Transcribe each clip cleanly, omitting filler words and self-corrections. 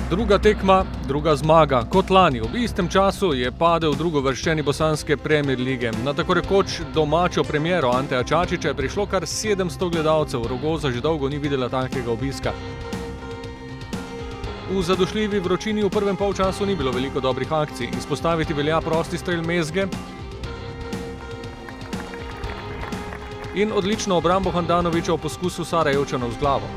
Druga tekma, druga zmaga. Kot lani, v istem času je padel drugovrščeni bosanske Premier lige. Na tako rekoč domačo premiero Anteja Čačića je prišlo kar 700 gledalcev. Rogoza že dolgo ni videla takega obiska. V zadošljivi vročini v prvem polčasu ni bilo veliko dobrih akcij. Izpostaviti velja prosti strel Mezge in odlično obrambo Handanovića v poskusu Sarajevčanov z glavo.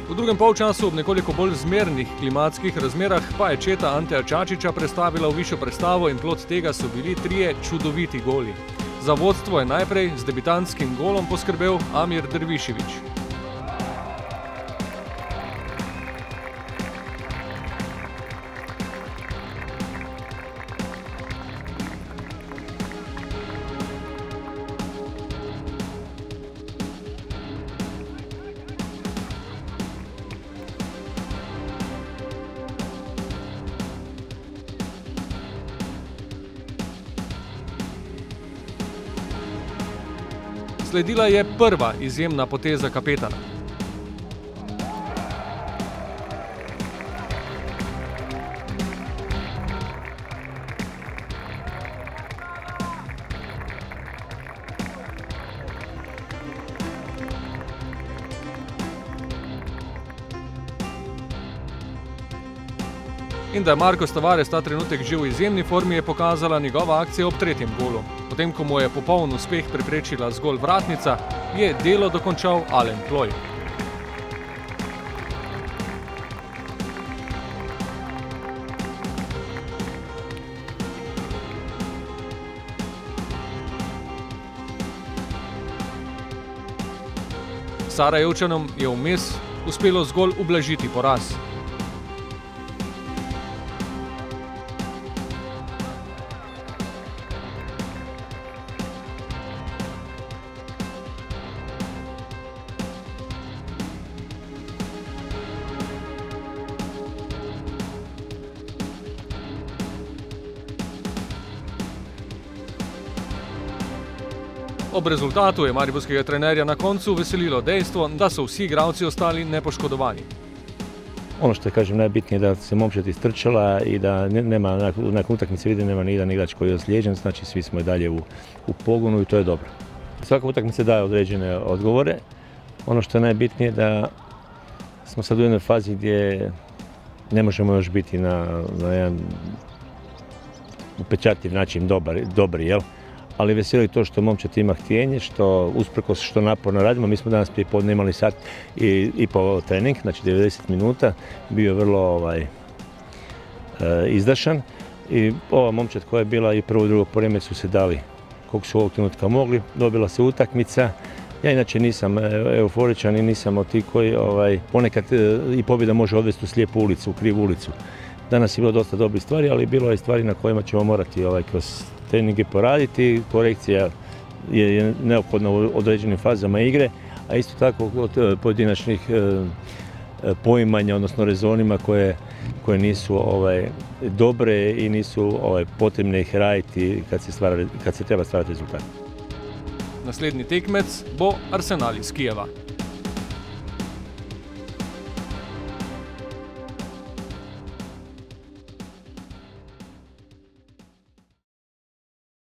V drugem polčasu ob nekoliko bolj zmernih klimatskih razmerah pa je četa Anteja Čačića prestavila v višjo prestavo in plod tega so bili 3 čudoviti goli. Za vodstvo je najprej z debitantskim golom poskrbel Amir Dervišević. Sledila je prva izjemna poteza kapetana. In da je Marcos Tavares ta trenutek že v izjemni formi, je pokazala njegova akcija ob tretjem golu. Potem, ko mu je popoln uspeh preprečila zgolj vratnica, je delo dokončal Alen Ploj. Sarajevčanom je vmes uspelo zgolj ublažiti poraz. Ob rezultatu je mariborskega trenerja na koncu veselilo dejstvo, da so vsi igralci ostali nepoškodovani. Ono što je, kažem, najbitnije da se momčad istrčala i da nema, nakon utakmice vidi, nema ni jedan igrač koji je ozlijeđen, znači svi smo i dalje u pogonu i to je dobro. Svaka utakmica daje određene odgovore. Ono što je najbitnije da smo sad u jednoj fazi gdje ne možemo još biti na jedan upečatljiv način dobri, jel? Ali veseli to što momčad ima htjenje, što usprkos što naporno radimo. Mi smo danas prije podne imali sat i po trening, znači 90 minuta, bio je vrlo izdašan i ova momčad koja je bila i prvo i drugo po vreme su se dali koliko su ovog trenutka mogli, dobila se utakmica. Ja inače nisam euforičan i nisam od tih koji ponekad i pobjeda može odvesti u slijepu ulicu, u krivu ulicu. Danas je bilo dosta dobrih stvari, ali bilo je stvari na kojima ćemo morati kroz treninge poraditi. Korekcija je neophodna u određenim fazama igre, a isto tako od pojedinačnih poimanja, odnosno rezonima koje nisu dobre i nisu potrebne ih raditi kad se treba stvarati rezultat. Naslednji tekmec bo Arsenal iz Kijeva.